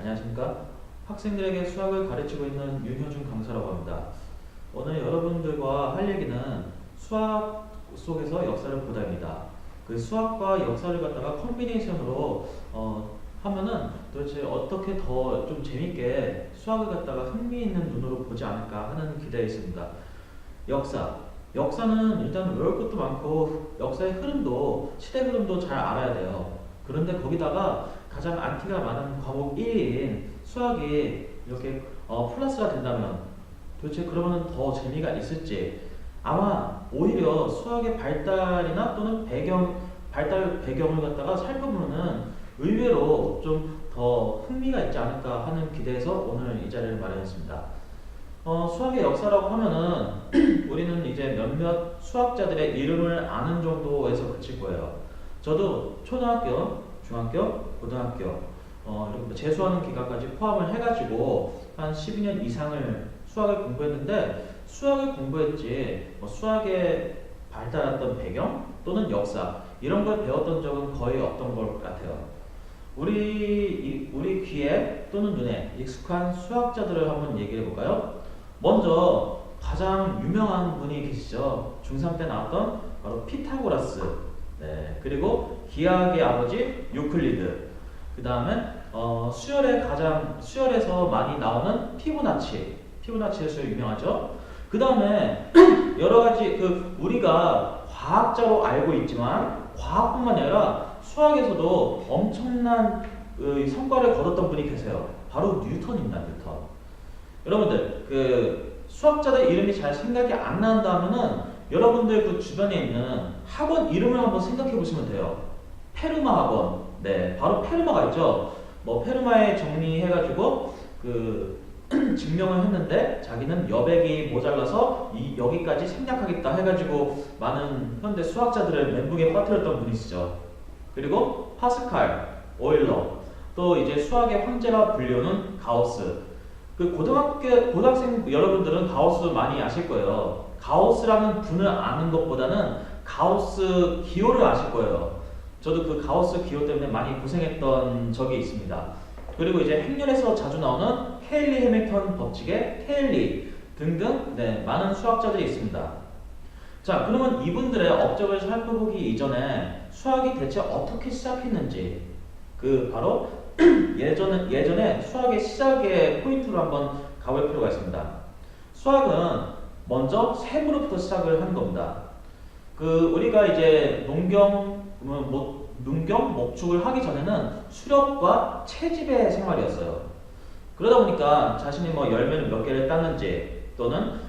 안녕하십니까? 학생들에게 수학을 가르치고 있는 윤효준 강사라고 합니다. 오늘 여러분들과 할 얘기는 수학 속에서 역사를 보다입니다. 그 수학과 역사를 갖다가 컴비네이션으로 하면은 도대체 어떻게 더 좀 재밌게 수학을 갖다가 흥미있는 눈으로 보지 않을까 하는 기대에 있습니다. 역사. 역사는 일단 외울 것도 많고 역사의 흐름도 시대 흐름도 잘 알아야 돼요. 그런데 거기다가 가장 안티가 많은 과목 1인 수학이 이렇게 플러스가 된다면 도대체 그러면 더 재미가 있을지, 아마 오히려 수학의 발달이나 또는 발달 배경을 갖다가 살펴보면은 의외로 좀 더 흥미가 있지 않을까 하는 기대에서 오늘 이 자리를 마련했습니다. 수학의 역사라고 하면은 우리는 이제 몇몇 수학자들의 이름을 아는 정도에서 그칠 거예요. 저도 초등학교, 중학교, 고등학교 이렇게 재수하는 기간까지 포함을 해가지고 한 12년 이상을 수학을 공부했는데, 수학을 공부했지 수학에 발달했던 배경 또는 역사 이런 걸 배웠던 적은 거의 없던 것 같아요. 우리 귀에 또는 눈에 익숙한 수학자들을 한번 얘기해 볼까요? 먼저 가장 유명한 분이 계시죠. 중3 때 나왔던 바로 피타고라스. 네, 그리고 기하학의 아버지 유클리드. 그 다음에 수열에서 많이 나오는 피보나치의 수열 유명하죠. 그 다음에 여러 가지 우리가 과학자로 알고 있지만 과학뿐만 아니라 수학에서도 엄청난 성과를 거뒀던 분이 계세요. 바로 뉴턴입니다. 뉴턴. 여러분들 수학자들 이름이 잘 생각이 안 난다면은 여러분들 그 주변에 있는 학원 이름을 한번 생각해 보시면 돼요. 페르마 학원. 네, 바로 페르마가 있죠. 페르마에 정리해가지고 증명을 했는데 자기는 여백이 모자라서 여기까지 생략하겠다 해가지고 많은 현대 수학자들을 멘붕에 빠뜨렸던 분이시죠. 그리고 파스칼, 오일러, 또 이제 수학의 황제라 불리우는 가우스. 고등학생 여러분들은 가우스 많이 아실 거예요. 가우스라는 분을 아는 것보다는 가우스 기호를 아실 거예요. 저도 그 가우스 기호 때문에 많이 고생했던 적이 있습니다. 그리고 이제 행렬에서 자주 나오는 케일리 해밀턴 법칙의 케일리 등등 많은 수학자들이 있습니다. 자, 그러면 이분들의 업적을 살펴보기 이전에 수학이 대체 어떻게 시작했는지, 바로 예전에 수학의 시작의 포인트로 한번 가볼 필요가 있습니다. 수학은 먼저 셈으로부터 시작을 한 겁니다. 우리가 이제 농경, 목축을 하기 전에는 수렵과 채집의 생활이었어요. 그러다 보니까 자신이 열매를 몇 개를 땄는지 또는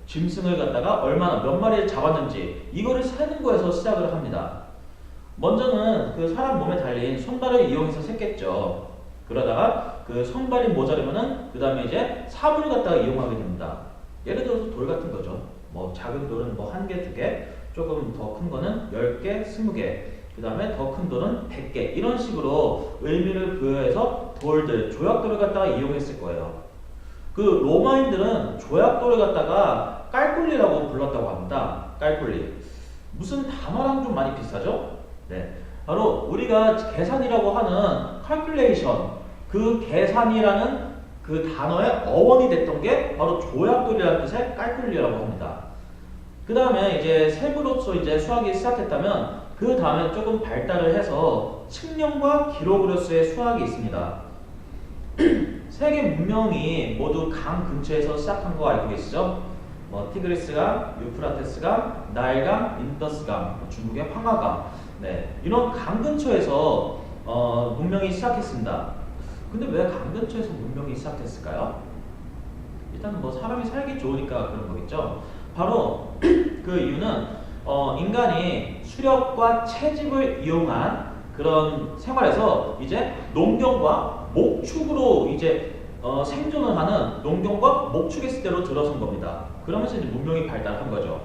짐승을 갖다가 몇 마리를 잡았는지 이거를 세는 거에서 시작을 합니다. 먼저는 사람 몸에 달린 손발을 이용해서 셌겠죠. 그러다가 손발이 모자르면은 그 다음에 이제 사물을 갖다가 이용하게 됩니다. 예를 들어서 돌 같은 거죠. 작은 돌은 1개, 2개, 조금 더 큰 거는 10개, 20개, 그 다음에 더 큰 돌은 100개, 이런 식으로 의미를 부여해서 조약돌을 갖다가 이용했을 거예요. 로마인들은 조약돌을 갖다가 깔꿀리라고 불렀다고 합니다. 깔꿀리. 무슨 단어랑 좀 많이 비슷하죠? 네. 바로 우리가 계산이라고 하는 calculation, 계산이라는 단어의 어원이 됐던 게 바로 조약돌이라는 뜻의 깔꿀리라고 합니다. 그 다음에 이제 셈으로서 이제 수학이 시작했다면 그 다음에 조금 발달을 해서 측량과 기록으로서의 수학이 있습니다. 세계 문명이 모두 강 근처에서 시작한 거 알고 계시죠? 티그리스강, 유프라테스강, 나일강, 인더스강, 중국의 황하강. 네, 이런 강 근처에서 문명이 시작했습니다. 근데 왜 강 근처에서 문명이 시작했을까요? 일단 사람이 살기 좋으니까 그런 거겠죠. 바로 이유는 인간이 수렵과 채집을 이용한 그런 생활에서 이제 농경과 목축으로 이제 생존을 하는 농경과 목축의 시대로 들어선 겁니다. 그러면서 이제 문명이 발달한 거죠.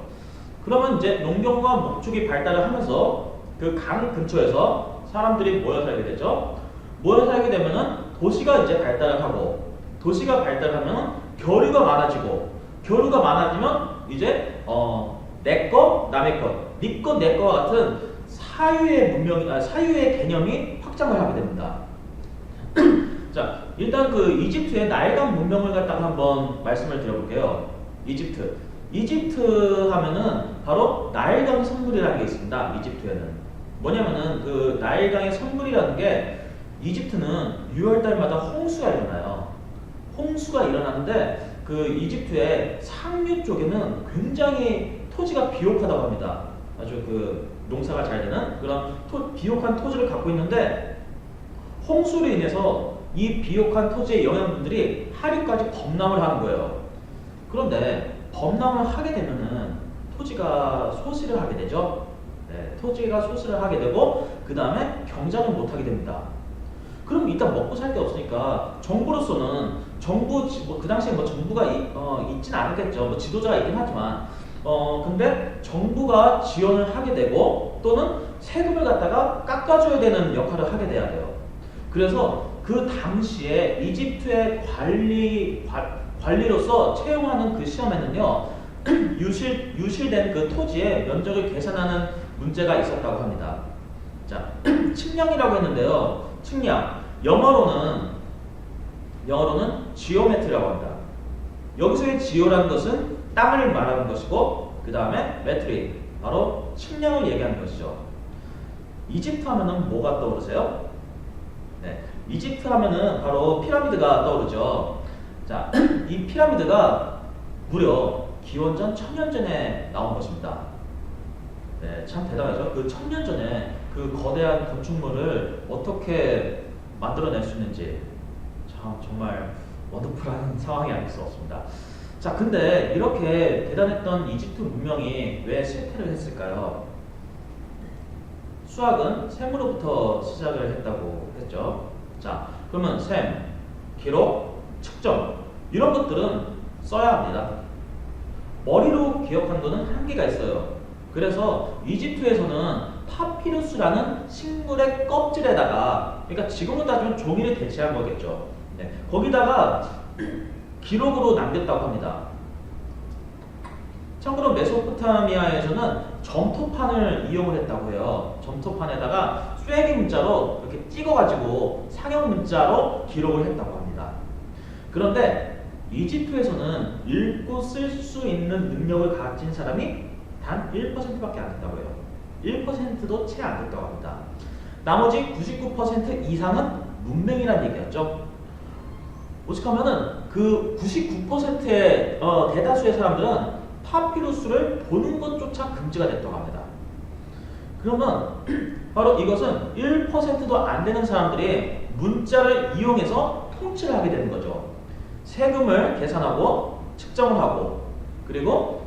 그러면 이제 농경과 목축이 발달을 하면서 강 근처에서 사람들이 모여 살게 되죠. 모여 살게 되면은 도시가 이제 발달을 하고, 도시가 발달하면 교류가 많아지고, 교류가 많아지면 이제 내 거, 남의 것, 네 거, 내 거와 같은 사유의 개념이 확장을 하게 됩니다. 자, 일단 그 이집트의 나일강 문명을 갖다가 한번 말씀을 드려볼게요. 이집트. 이집트 하면은 바로 나일강 성물이라는 게 있습니다. 이집트에는. 뭐냐면은 그 나일강의 성물이라는 게 이집트는 6월달마다 홍수가 일어나요. 홍수가 일어나는데 그 이집트의 상류 쪽에는 굉장히 토지가 비옥하다고 합니다. 아주 그 농사가 잘 되는 그런 비옥한 토지를 갖고 있는데 홍수로 인해서 이 비옥한 토지의 영양분들이 하류까지 범람을 하는 거예요. 그런데 범람을 하게 되면은 토지가 소실을 하게 되죠. 네, 토지가 소실을 하게 되고 그 다음에 경작을 못하게 됩니다. 그럼 일단 먹고 살 게 없으니까 정부로서는 그 당시에 뭐 정부가 있진 않았겠죠. 뭐 지도자가 있긴 하지만 근데 정부가 지원을 하게 되고 또는 세금을 갖다가 깎아줘야 되는 역할을 하게 돼야 돼요. 그래서 그 당시에 이집트의 관리로서 채용하는 그 시험에는요 유실된 그 토지의 면적을 계산하는 문제가 있었다고 합니다. 자, 측량이라고 했는데요. 측량 영어로는 지오메트라고 합니다. 여기서의 지오라는 것은 땅을 말하는 것이고 그 다음에 메트리 바로 측량을 얘기하는 것이죠. 이집트 하면은 뭐가 떠오르세요? 네, 이집트 하면은 바로 피라미드가 떠오르죠. 자, 이 피라미드가 무려 기원전 1000년 전에 나온 것입니다. 네, 참 대단하죠. 그 1000년 전에 그 거대한 건축물을 어떻게 만들어낼 수 있는지 참 정말 원더풀한 상황이 아닐 수 없습니다. 자, 근데 이렇게 대단했던 이집트 문명이 왜 실패를 했을까요? 수학은 셈으로부터 시작을 했다고 했죠. 자, 그러면 셈, 기록, 측정 이런 것들은 써야 합니다. 머리로 기억하는 것은 한계가 있어요. 그래서 이집트에서는 파피루스라는 식물의 껍질에다가 그러니까 지금으로 따지면 종이를 대체한 거겠죠. 네, 거기다가 기록으로 남겼다고 합니다. 참고로 메소포타미아에서는 점토판을 이용을 했다고 해요. 점토판에다가 쐐기 문자로 이렇게 찍어가지고 상형 문자로 기록을 했다고 합니다. 그런데 이집트에서는 읽고 쓸 수 있는 능력을 가진 사람이 단 1%밖에 안 됐다고 해요. 1%도 채 안 됐다고 합니다. 나머지 99% 이상은 문맹이라는 얘기였죠. 오직하면은 그 99%의 대다수의 사람들은 파피루스를 보는 것조차 금지가 됐다고 합니다. 그러면 바로 이것은 1%도 안 되는 사람들이 문자를 이용해서 통치를 하게 되는 거죠. 세금을 계산하고 측정을 하고 그리고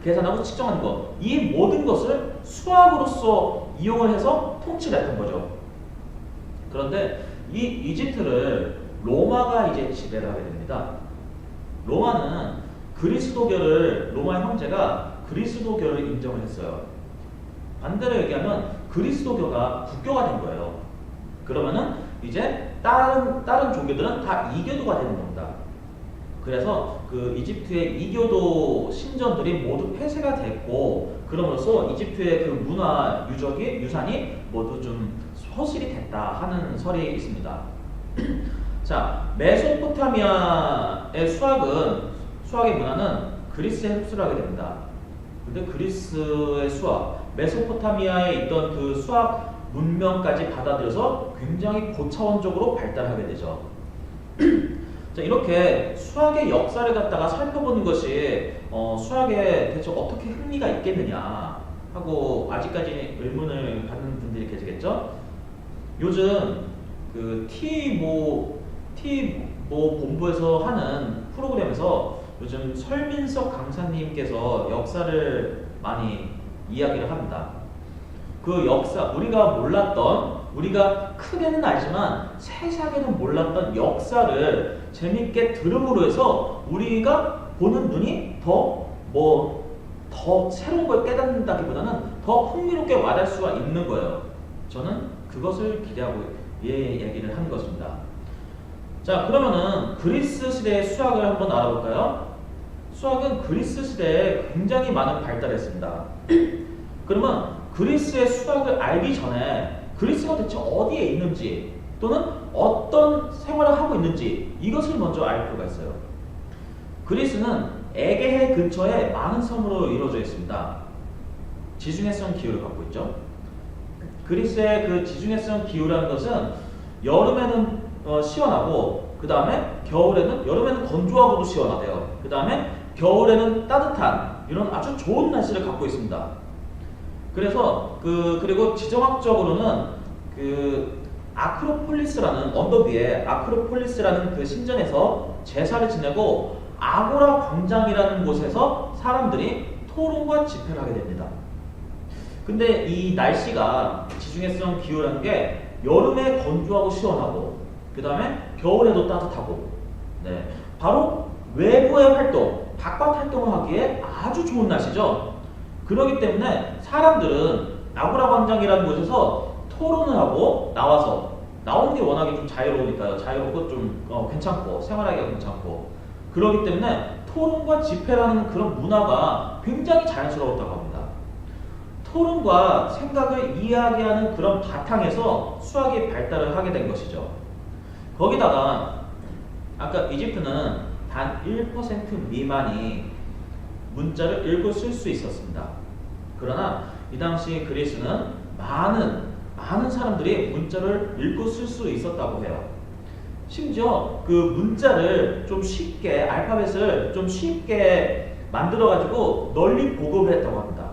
계산하고 측정하는 것, 이 모든 것을 수학으로서 이용을 해서 통치를 했던 거죠. 그런데 이 이집트를 로마가 이제 지배를 하게 됩니다. 로마는 로마의 형제가 그리스도교를 인정을 했어요. 반대로 얘기하면 그리스도교가 국교가 된 거예요. 그러면은 이제 다른 종교들은 다 이교도가 되는 겁니다. 그래서 그 이집트의 이교도 신전들이 모두 폐쇄가 됐고 그럼으로써 이집트의 그 문화 유산이 모두 좀 소실이 됐다 하는 설이 있습니다. 자, 메소포타미아의 수학의 문화는 그리스에 흡수를 하게 됩니다. 근데 그리스의 수학, 메소포타미아에 있던 그 수학 문명까지 받아들여서 굉장히 고차원적으로 발달하게 되죠. 자, 이렇게 수학의 역사를 갖다가 살펴보는 것이 수학에 대체 어떻게 흥미가 있겠느냐 하고 아직까지 의문을 갖는 분들이 계시겠죠. 요즘 그 T모 본부에서 하는 프로그램에서 요즘 설민석 강사님께서 역사를 많이 이야기를 합니다. 그 역사, 우리가 크게는 알지만 세세하게는 몰랐던 역사를 재밌게 들음으로 해서 우리가 보는 눈이 더 새로운 걸 깨닫는다기보다는 더 흥미롭게 와닿을 수가 있는 거예요. 저는 그것을 기대하고 얘기를 하는 것입니다. 자, 그러면은 그리스 시대의 수학을 한번 알아볼까요? 수학은 그리스 시대에 굉장히 많은 발달했습니다. 그러면 그리스의 수학을 알기 전에 그리스가 대체 어디에 있는지 또는 어떤 생활을 하고 있는지 이것을 먼저 알 필요가 있어요. 그리스는 에게해 근처에 많은 섬으로 이루어져 있습니다. 지중해성 기후를 갖고 있죠. 그리스의 그 지중해성 기후라는 것은 여름에는 시원하고 그 다음에 여름에는 건조하고도 시원하대요. 그 다음에 겨울에는 따뜻한 이런 아주 좋은 날씨를 갖고 있습니다. 그래서 그리고 지정학적으로는 아크로폴리스라는 언덕 위에 아크로폴리스라는 그 신전에서 제사를 지내고 아고라 광장이라는 곳에서 사람들이 토론과 집회를 하게 됩니다. 근데 이 날씨가 지중해성 기후라는 게 여름에 건조하고 시원하고 그 다음에 겨울에도 따뜻하고 네, 바로 외부의 활동, 바깥 활동을 하기에 아주 좋은 날씨죠. 그렇기 때문에 사람들은 아고라 광장이라는 곳에서 토론을 하고 나오는 게 워낙에 좀 자유로우니까요. 자유롭고 좀 괜찮고 생활하기가 괜찮고 그렇기 때문에 토론과 집회라는 그런 문화가 굉장히 자연스러웠다고 합니다. 토론과 생각을 이야기하는 그런 바탕에서 수학이 발달을 하게 된 것이죠. 거기다가 아까 이집트는 단 1% 미만이 문자를 읽고 쓸 수 있었습니다. 그러나 이 당시 그리스는 많은 사람들이 문자를 읽고 쓸 수 있었다고 해요. 심지어 그 문자를 좀 쉽게 알파벳을 좀 쉽게 만들어 가지고 널리 보급을 했다고 합니다.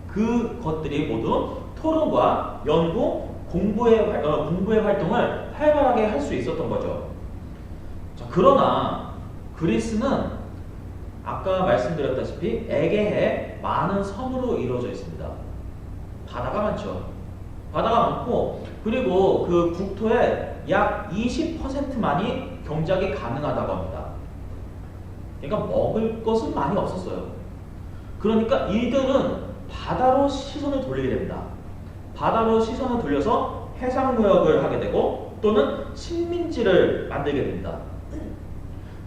그것들이 모두 토론과 연구, 공부의 활동을 활발하게 할 수 있었던 거죠. 자, 그러나 그리스는 아까 말씀드렸다시피 에게해 많은 섬으로 이루어져 있습니다. 바다가 많죠. 바다가 많고 그리고 그 국토의 약 20%만이 경작이 가능하다고 합니다. 그러니까 먹을 것은 많이 없었어요. 그러니까 이들은 바다로 시선을 돌리게 됩니다. 바다로 시선을 돌려서 해상무역을 하게 되고 또는 식민지를 만들게 됩니다.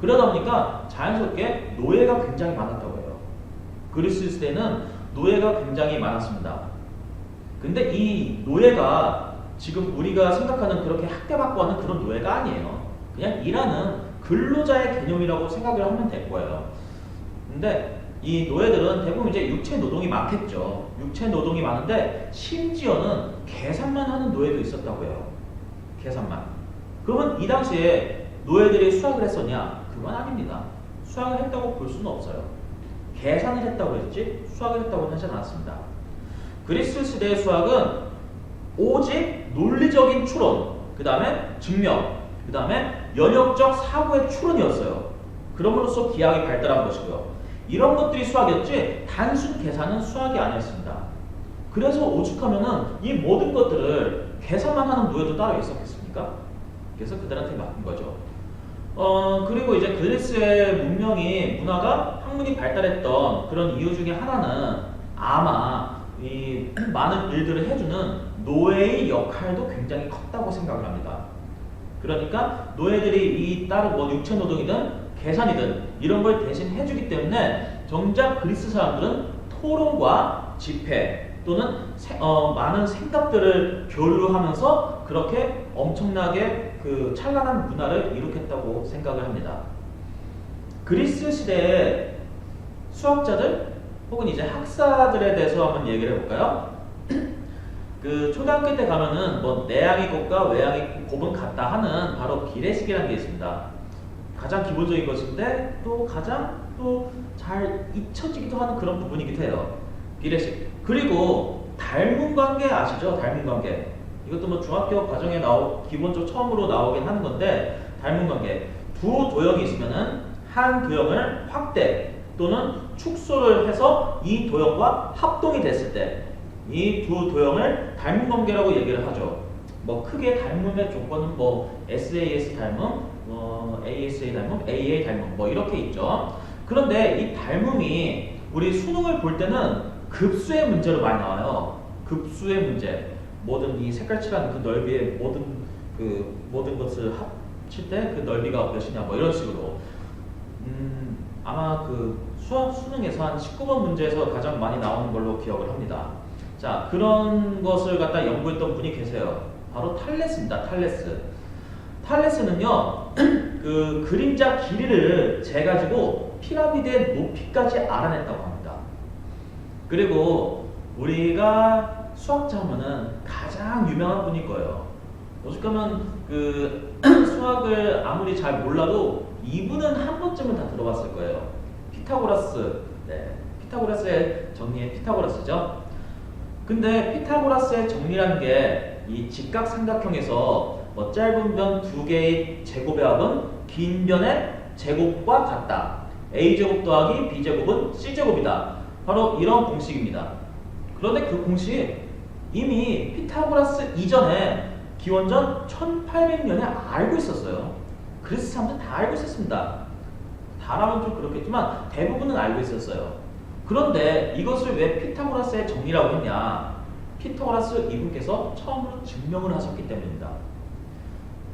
그러다 보니까 자연스럽게 노예가 굉장히 많았다고 해요. 그리스 시대는 노예가 굉장히 많았습니다. 근데 이 노예가 지금 우리가 생각하는 그렇게 학대받고 하는 그런 노예가 아니에요. 그냥 일하는 근로자의 개념이라고 생각을 하면 될 거예요. 근데 이 노예들은 대부분 이제 육체 노동이 많겠죠. 육체 노동이 많은데 심지어는 계산만 하는 노예도 있었다고 해요. 계산만. 그러면 이 당시에 노예들이 수학을 했었냐? 그건 아닙니다. 수학을 했다고 볼 수는 없어요. 계산을 했다고 했지 수학을 했다고 하지 않았습니다. 그리스 시대의 수학은 오직 논리적인 추론, 그 다음에 증명, 그 다음에 연역적 사고의 추론이었어요. 그럼으로써 기하학이 발달한 것이고요. 이런 것들이 수학이었지 단순 계산은 수학이 아니었습니다. 그래서 오죽하면은 이 모든 것들을 계산만 하는 노예도 따로 있었겠습니까? 그래서 그들한테 맡긴 거죠. 그리고 이제 그리스의 문화가 학문이 발달했던 그런 이유 중에 하나는 아마 이 많은 일들을 해주는 노예의 역할도 굉장히 컸다고 생각을 합니다. 그러니까 노예들이 이 다른 육체 노동이든 계산이든 이런 걸 대신 해주기 때문에 정작 그리스 사람들은 토론과 집회 또는 많은 생각들을 교류하면서 그렇게 엄청나게 그 찬란한 문화를 일으켰다고 생각을 합니다. 그리스 시대의 수학자들 혹은 이제 학사들에 대해서 한번 얘기를 해볼까요? 그 초등학교 때 가면은 뭐 내항의 곱과 외항의 곱은 같다 하는 바로 비례식이라는 게 있습니다. 가장 기본적인 것인데 또 가장 또 잘 잊혀지기도 하는 그런 부분이기도 해요. 비례식. 그리고 닮은관계 아시죠? 닮은관계. 이것도 뭐 중학교 과정에 기본적으로 처음으로 나오긴 하는 건데 닮은관계. 두 도형이 있으면은 한 도형을 확대 또는 축소를 해서 이 도형과 합동이 됐을 때 이 두 도형을 닮은 관계라고 얘기를 하죠. 뭐 크게 닮음의 조건은 뭐 SAS 닮음, ASA 닮음, AA 닮음 뭐 이렇게 있죠. 그런데 이 닮음이 우리 수능을 볼 때는 급수의 문제로 많이 나와요. 급수의 문제. 모든 이 색깔칠하는 그 넓이의 모든 것을 합칠 때 그 넓이가 몇이냐 뭐 이런 식으로. 아마 그 수학 수능에서 한 19번 문제에서 가장 많이 나오는 걸로 기억을 합니다. 자, 그런 것을 갖다 연구했던 분이 계세요. 바로 탈레스입니다. 탈레스. 탈레스는요, 그 그림자 길이를 재가지고 피라미드의 높이까지 알아냈다고 합니다. 그리고 우리가 수학자 하면은 가장 유명한 분일 거예요. 오죽하면 그 수학을 아무리 잘 몰라도 이분은 한 번쯤은 다 들어봤을 거예요. 피타고라스. 네, 피타고라스의 정리의 피타고라스죠. 근데 피타고라스의 정리라는 게 이 직각삼각형에서 뭐 짧은 변 두 개의 제곱의 합은 긴 변의 제곱과 같다. a제곱 더하기 b제곱은 c제곱이다. 바로 이런 공식입니다. 그런데 그 공식이 이미 피타고라스 이전에 기원전 1800년에 알고 있었어요. 그리스 사람들 다 알고 있었습니다. 다라면 좀 그렇겠지만 대부분은 알고 있었어요. 그런데 이것을 왜 피타고라스의 정리라고 했냐? 피타고라스 이분께서 처음으로 증명을 하셨기 때문입니다.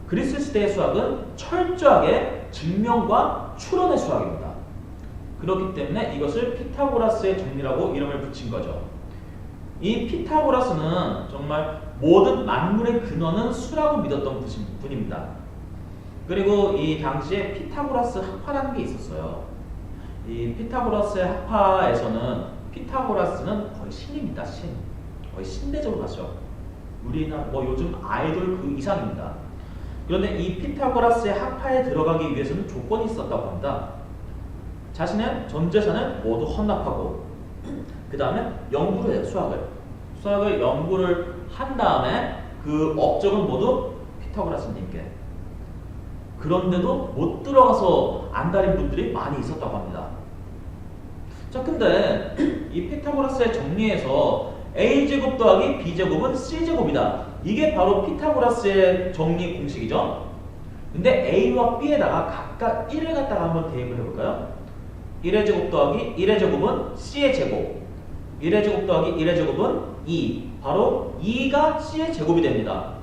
그리스 시대의 수학은 철저하게 증명과 추론의 수학입니다. 그렇기 때문에 이것을 피타고라스의 정리라고 이름을 붙인 거죠. 이 피타고라스는 정말 모든 만물의 근원은 수라고 믿었던 분입니다. 그리고 이 당시에 피타고라스 학파라는 게 있었어요. 이 피타고라스의 학파에서는 피타고라스는 거의 신입니다. 거의 신대적으로 봤죠. 우리나라 뭐 요즘 아이돌 그 이상입니다. 그런데 이 피타고라스의 학파에 들어가기 위해서는 조건이 있었다고 합니다. 자신의 전 재산을 모두 헌납하고 그 다음에 연구를 해요. 수학을 연구를 한 다음에 그 업적은 모두 피타고라스님께. 그런데도 못 들어가서 안달인 분들이 많이 있었다고 합니다. 자, 근데 이 피타고라스의 정리에서 a제곱 더하기 b제곱은 c제곱이다. 이게 바로 피타고라스의 정리 공식이죠. 근데 a와 b에다가 각각 1을 갖다가 한번 대입을 해볼까요? 1의 제곱 더하기 1의 제곱은 c의 제곱, 1의 제곱 더하기 1의 제곱은 2. 바로 2가 c의 제곱이 됩니다.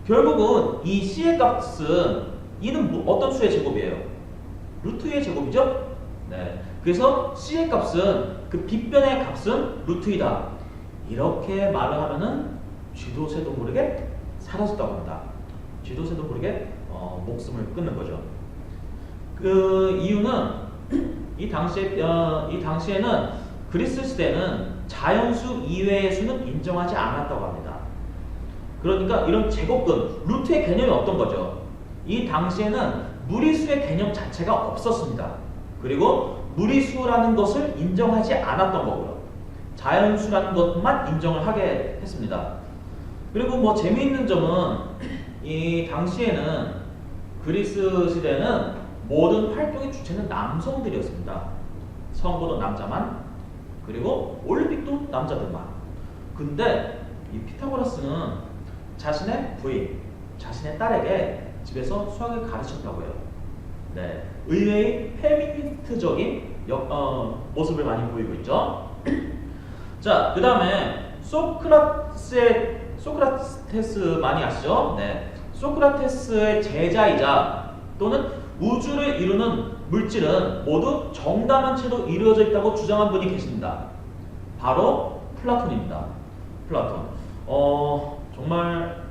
결국은 이 c의 값은 2는 어떤 수의 제곱이에요? 루트 2의 제곱이죠? 네. 그래서 c의 값은 그 빗변의 값은 루트 2다. 이렇게 말을 하면은 쥐도 새도 모르게 사라졌다고 합니다. 쥐도 새도 모르게 목숨을 끊는 거죠. 그 이유는 이 당시에는 그리스 시대는 자연수 이외의 수는 인정하지 않았다고 합니다. 그러니까 이런 제곱근, 루트의 개념이 없던 거죠. 이 당시에는 무리수의 개념 자체가 없었습니다. 그리고 무리수라는 것을 인정하지 않았던 거고요. 자연수라는 것만 인정을 하게 했습니다. 그리고 뭐 재미있는 점은 이 당시에는 그리스 시대는 모든 활동의 주체는 남성들이었습니다. 선거도 남자만, 그리고 올림픽도 남자들만. 근데 이 피타고라스는 자신의 부인, 자신의 딸에게 집에서 수학을 가르쳤다고 해요. 네, 의외의 페미니스트적인 모습을 많이 보이고 있죠. 자, 그 다음에 소크라테스 많이 아시죠? 네, 소크라테스의 제자이자 또는 우주를 이루는 물질은 모두 정당한 채로 이루어져 있다고 주장한 분이 계십니다. 바로 플라톤입니다. 플라톤. 정말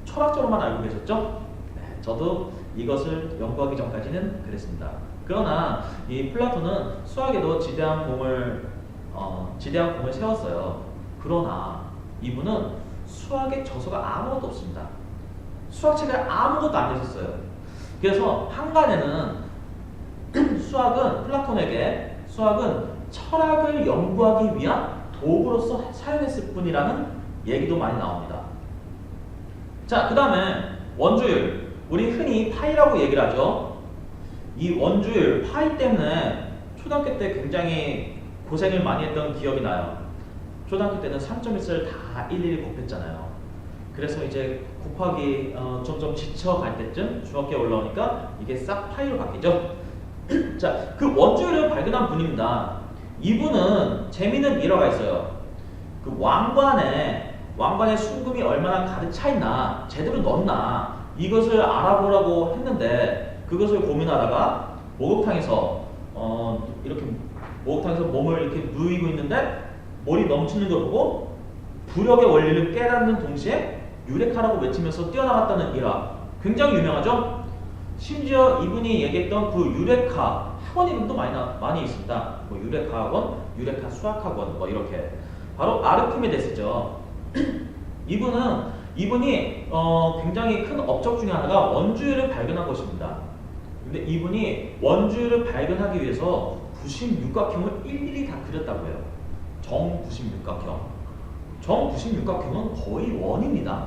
철학적으로만 알고 계셨죠? 네, 저도 이것을 연구하기 전까지는 그랬습니다. 그러나 이 플라톤은 수학에도 지대한 공을 세웠어요. 그러나 이분은 수학의 저서가 아무것도 없습니다. 수학책을 아무것도 안 내셨어요. 그래서 한간에는 플라톤에게 수학은 철학을 연구하기 위한 도구로서 사용했을 뿐이라는 얘기도 많이 나옵니다. 자, 그 다음에 원주율. 우리 흔히 파이라고 얘기를 하죠. 이 원주율, 파이 때문에 초등학교 때 굉장히 고생을 많이 했던 기억이 나요. 초등학교 때는 3.1을 다 일일이 곱했잖아요. 그래서 이제 곱하기 점점 지쳐갈 때쯤 중학교에 올라오니까 이게 싹 파이로 바뀌죠. 자, 그 원주율을 발견한 분입니다. 이분은 재미있는 일화가 있어요. 그 왕관의 순금이 얼마나 가득 차 있나, 제대로 넣었나 이것을 알아보라고 했는데 그것을 고민하다가 목욕탕에서 몸을 이렇게 누이고 있는데 물이 넘치는 걸 보고 부력의 원리를 깨닫는 동시에 유레카라고 외치면서 뛰어나갔다는 일화 굉장히 유명하죠? 심지어 이분이 얘기했던 그 유레카 학원 이름도 많이 있습니다. 뭐 유레카 학원, 유레카 수학 학원 뭐 이렇게 바로 아르키메데스죠. 이분이 굉장히 큰 업적 중에 하나가 원주율을 발견한 것입니다. 근데 이분이 원주율을 발견하기 위해서 부심육각형을 일일이 다 그렸다고 해요. 정부심육각형. 정부심육각형은 거의 원입니다.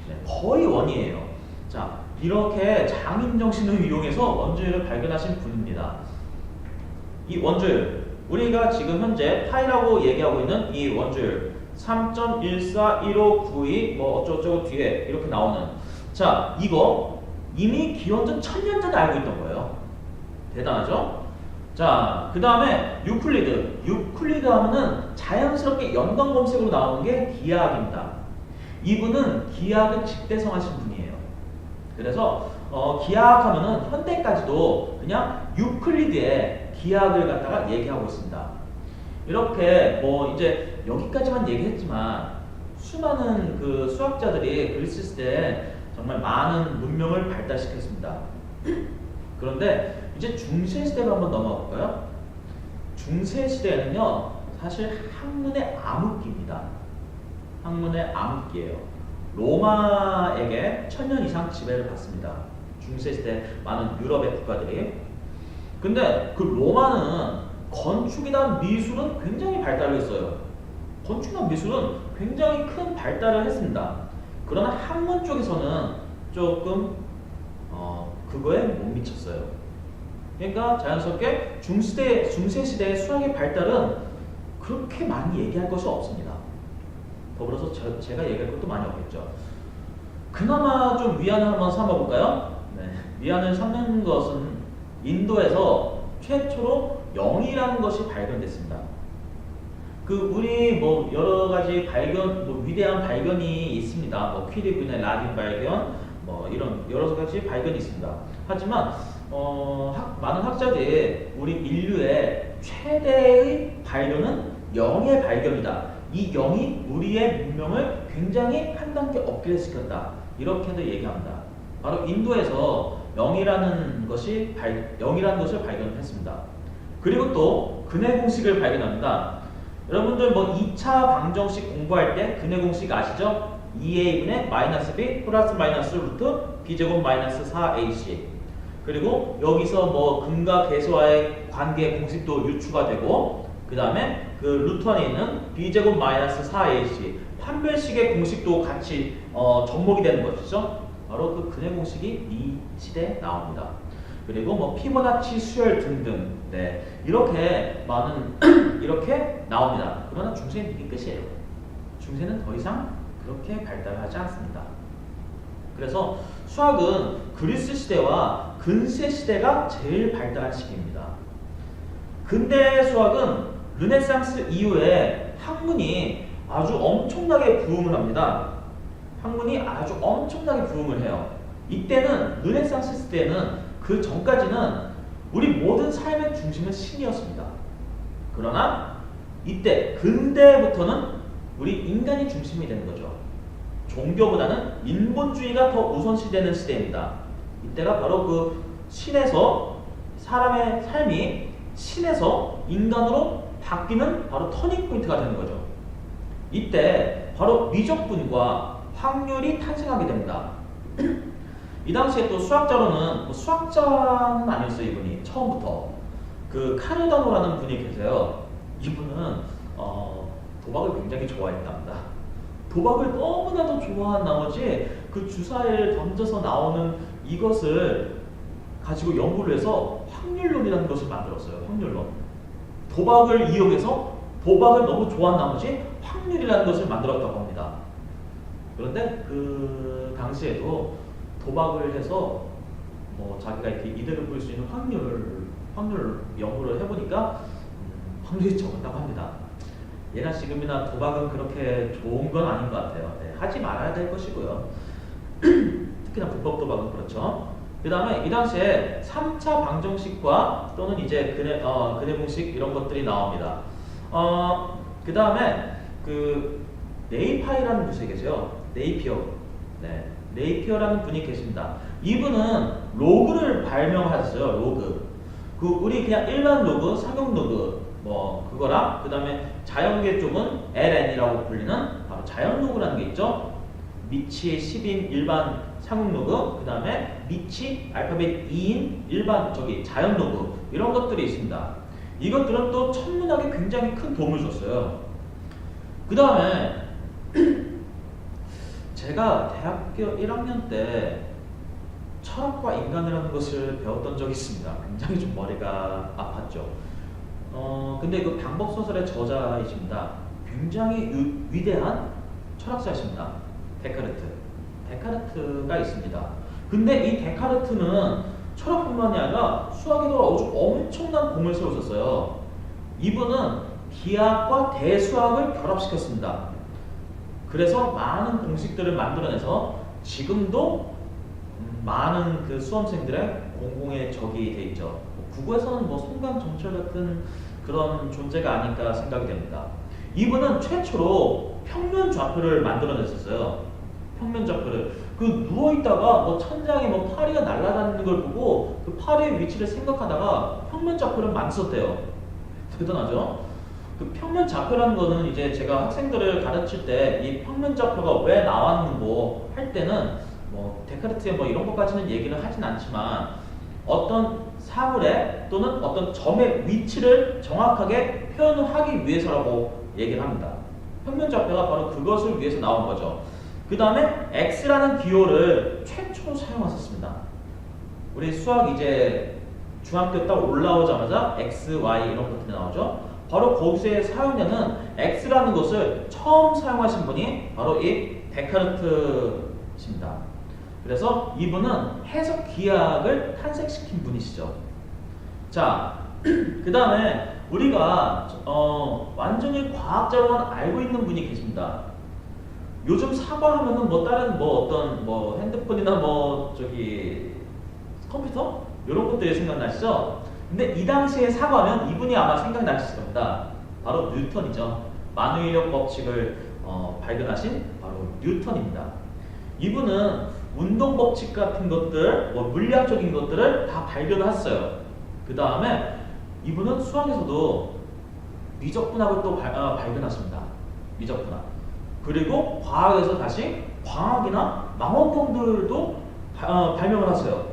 네, 거의 원이에요. 자, 이렇게 장인정신을 이용해서 원주율을 발견하신 분입니다. 이 원주율, 우리가 지금 현재 파이라고 얘기하고 있는 이 원주율 3.141592 뭐 어쩌고저쩌고 뒤에 이렇게 나오는, 자, 이거 이미 기원전 1000년 전에 알고 있던 거예요. 대단하죠? 자, 그 다음에 유클리드 하면은 자연스럽게 연관 검색으로 나오는 게 기하학입니다. 이분은 기하학을 직대성하신 분이에요. 그래서 기하학 하면은 현대까지도 그냥 유클리드의 기하학을 갖다가 얘기하고 있습니다. 이렇게 뭐 이제 여기까지만 얘기했지만 수많은 그 수학자들이 글을 쓸 때 정말 많은 문명을 발달시켰습니다. 그런데 이제 중세시대로 한번 넘어가 볼까요? 중세시대에는요, 사실 학문의 암흑기입니다. 학문의 암흑기예요. 로마에게 1000년 이상 지배를 받습니다. 중세시대 많은 유럽의 국가들이. 근데 그 로마는 건축이나 미술은 굉장히 발달을 했어요. 건축이나 미술은 굉장히 큰 발달을 했습니다. 그러나 학문 쪽에서는 조금 그거에 못 미쳤어요. 그러니까 자연스럽게 중세시대의 수학의 발달은 그렇게 많이 얘기할 것이 없습니다. 더불어서 제가 얘기할 것도 많이 없겠죠. 그나마 좀 위안을 한번 삼아볼까요? 네. 위안을 삼는 것은 인도에서 최초로 0이라는 것이 발견됐습니다. 그 우리 뭐 여러 가지 발견, 뭐 위대한 발견이 있습니다. 뭐 퀴리브의 라딘 발견, 뭐 이런 여러 가지 발견이 있습니다. 하지만 많은 학자들이 우리 인류의 최대의 발견은 0의 발견이다. 이 0이 우리의 문명을 굉장히 한 단계 업그레이드시켰다. 이렇게도 얘기합니다. 바로 인도에서 0이라는 것을 발견했습니다. 그리고 또 근해 공식을 발견합니다. 여러분들 뭐 2차 방정식 공부할 때 근해 공식 아시죠? 2a분의 마이너스 b 플러스 마이너스 루트 b제곱 마이너스 4ac. 그리고 여기서 뭐 근과 계수와의 관계 공식도 유추가 되고, 그 다음에 그 루트 안에 있는 b제곱 마이너스 4ac 판별식의 공식도 같이 접목이 되는 것이죠. 바로 그 근해 공식이 이 시대에 나옵니다. 그리고 뭐 피보나치 수열 등등, 네, 이렇게 많은 이렇게 나옵니다. 그러나 중세는 이게 끝이에요. 중세는 더 이상 그렇게 발달하지 않습니다. 그래서 수학은 그리스 시대와 근세 시대가 제일 발달한 시기입니다. 근대 수학은 르네상스 이후에 학문이 아주 엄청나게 부흥을 합니다. 학문이 아주 엄청나게 부흥을 해요. 이때는 르네상스 시대는 그 전까지는 우리 모든 삶의 중심은 신이었습니다. 그러나 이때 근대부터는 우리 인간이 중심이 되는 거죠. 종교보다는 인본주의가 더 우선시되는 시대입니다. 이때가 바로 그 신에서 사람의 삶이 신에서 인간으로 바뀌는 바로 터닝 포인트가 되는 거죠. 이때 바로 미적분과 확률이 탄생하게 됩니다. 이 당시에 또 수학자로는 뭐 수학자는 아니었어요. 이분이 처음부터 그 카르다노라는 분이 계세요. 이분은 도박을 굉장히 좋아했답니다. 도박을 너무나도 좋아한 나머지 그 주사위를 던져서 나오는 이것을 가지고 연구를 해서 확률론이라는 것을 만들었어요. 확률론. 도박을 이용해서 도박을 너무 좋아한 나머지 확률이라는 것을 만들었다고 합니다. 그런데 그 당시에도 도박을 해서 뭐 자기가 이렇게 이득을 볼 수 있는 확률 연구를 해보니까 확률이 적었다고 합니다. 예나 지금이나 도박은 그렇게 좋은 건 아닌 것 같아요. 네, 하지 말아야 될 것이고요. 특히나 불법 도박은 그렇죠. 그 다음에 이 당시에 3차 방정식과 또는 이제 근해 공식 이런 것들이 나옵니다. 그 다음에 그 네이파이라는 분이 계세요. 네이피어. 네, 네이피어라는 분이 계십니다. 이분은 로그를 발명하셨어요. 로그. 그 우리 그냥 일반 로그, 상용 로그 뭐 그거랑 그 다음에 자연계 쪽은 LN이라고 불리는 바로 자연 로그라는 게 있죠. 미치 10인 일반 상용 로그, 그 다음에 미치 알파벳 2인 일반 저기 자연 로그 이런 것들이 있습니다. 이것들은 또 천문학에 굉장히 큰 도움을 줬어요. 그 다음에 제가 대학교 1학년 때 철학과 인간이라는 것을 배웠던 적이 있습니다. 굉장히 좀 머리가 아팠죠. 근데 그 방법소설의 저자이십니다. 굉장히 위대한 철학자이십니다. 데카르트가 있습니다. 근데 이 데카르트는 철학뿐만이 아니라 수학에도 아주 엄청난 공을 세우셨어요. 이분은 기하학과 대수학을 결합시켰습니다. 그래서 많은 공식들을 만들어내서 지금도 많은 그 수험생들의 공공의 적이 돼 있죠. 국어에서는 뭐 송강정철 같은 그런 존재가 아닐까 생각이 됩니다. 이분은 최초로 평면 좌표를 만들어냈었어요. 평면 좌표를 그 누워 있다가 뭐 천장에 뭐 파리가 날아다니는 걸 보고 그 파리의 위치를 생각하다가 평면 좌표를 만들었대요. 대단하죠? 그 평면 좌표라는 거는 이제 제가 학생들을 가르칠 때 이 평면 좌표가 왜 나왔는고 할 때는 뭐 데카르트의 뭐 이런 것까지는 얘기를 하진 않지만 어떤 사물의 또는 어떤 점의 위치를 정확하게 표현하기 위해서라고 얘기를 합니다. 평면 좌표가 바로 그것을 위해서 나온 거죠. 그 다음에 x라는 기호를 최초로 사용하셨습니다. 우리 수학 이제 중학교 딱 올라오자마자 x, y 이런 것들이 나오죠. 바로 거기서의 사용자는 x라는 것을 처음 사용하신 분이 바로 이 데카르트십니다. 그래서 이분은 해석 기하학을 탄생시킨 분이시죠. 자, 그 다음에 우리가 완전히 과학자로만 알고 있는 분이 계십니다. 요즘 사과하면은 뭐 다른 뭐 어떤 뭐 핸드폰이나 뭐 저기 컴퓨터 이런 것들이 생각나시죠? 근데 이 당시에 사과하면 이분이 아마 생각나실 겁니다. 바로 뉴턴이죠. 만유인력 법칙을 발견하신 바로 뉴턴입니다. 이분은 운동 법칙 같은 것들, 뭐 물리학적인 것들을 다 발견했어요. 그 다음에 이분은 수학에서도 미적분학을 또 발견하십니다. 미적분학. 그리고 과학에서 다시 광학이나 망원경들도 발명을 하세요.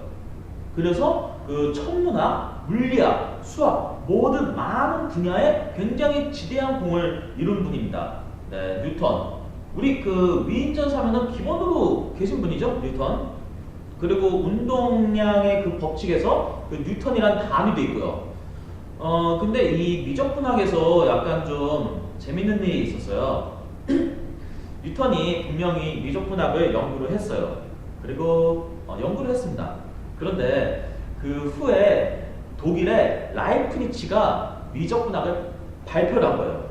그래서 그 천문학, 물리학, 수학 모든 많은 분야에 굉장히 지대한 공을 이룬 분입니다. 네, 뉴턴. 우리 그 위인전 사면은 기본으로 계신 분이죠, 뉴턴. 그리고 운동량의 그 법칙에서 그 뉴턴이라는 단위도 있고요. 근데 이 미적분학에서 약간 좀 재밌는 일이 있었어요. 뉴턴이 분명히 미적분학을 연구를 했어요. 그리고 연구를 했습니다. 그런데 그 후에 독일의 라이프니츠가 미적분학을 발표를 한 거예요.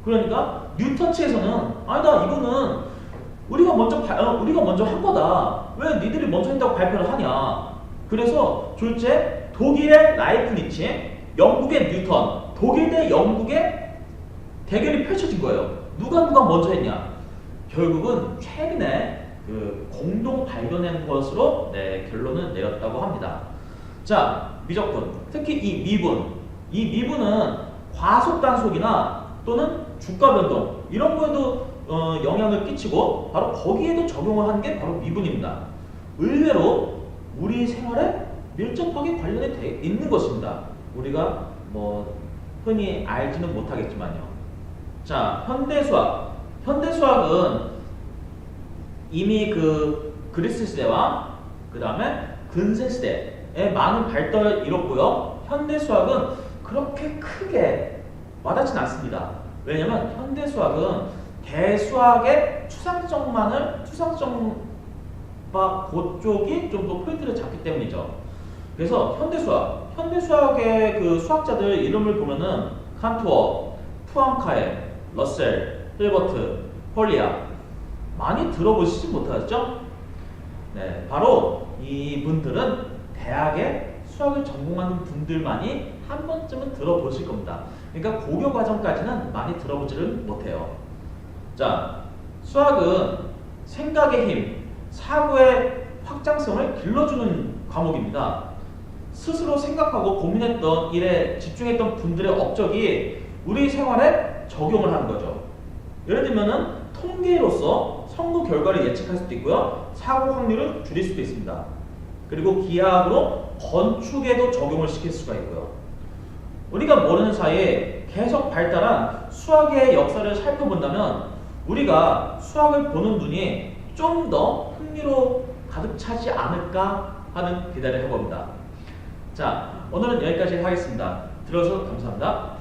그러니까 뉴턴 측에서는 아니다, 이거는 우리가 먼저 한 거다. 왜 니들이 먼저 한다고 발표를 하냐. 그래서 졸제 독일의 라이프니츠, 영국의 뉴턴, 독일 대 영국의 대결이 펼쳐진 거예요. 누가 먼저 했냐. 결국은 최근에 그 공동 발견한 것으로 결론을 내렸다고 합니다. 자, 미적분, 특히 이 미분은 과속 단속이나 또는 주가 변동 이런 거에도 영향을 끼치고 바로 거기에도 적용을 하는 게 바로 미분입니다. 의외로 우리 생활에 밀접하게 관련이 돼 있는 것입니다. 우리가 뭐 흔히 알지는 못하겠지만요. 자, 현대수학은 이미 그 그리스 시대와 그 다음에 근세 시대에 많은 발달을 이뤘고요. 현대수학은 그렇게 크게 와닿진 않습니다. 왜냐면 현대수학은 대수학의 추상적바 그쪽이 좀 더 포인트를 잡기 때문이죠. 그래서 현대수학의 그 수학자들 이름을 보면은 칸토어, 푸앙카에, 러셀, 힐버트, 폴리아 많이 들어보시지 못하셨죠? 네, 바로 이분들은 대학에 수학을 전공하는 분들만이 한 번쯤은 들어보실 겁니다. 그러니까 고교 과정까지는 많이 들어보지를 못해요. 자, 수학은 생각의 힘, 사고의 확장성을 길러주는 과목입니다. 스스로 생각하고 고민했던 일에 집중했던 분들의 업적이 우리 생활에 적용을 하는 거죠. 예를 들면은 통계로서 선거 결과를 예측할 수도 있고요. 사고 확률을 줄일 수도 있습니다. 그리고 기하학으로 건축에도 적용을 시킬 수가 있고요. 우리가 모르는 사이에 계속 발달한 수학의 역사를 살펴본다면 우리가 수학을 보는 눈이 좀 더 흥미로 가득 차지 않을까 하는 기대를 해봅니다. 자, 오늘은 여기까지 하겠습니다. 들어주셔서 감사합니다.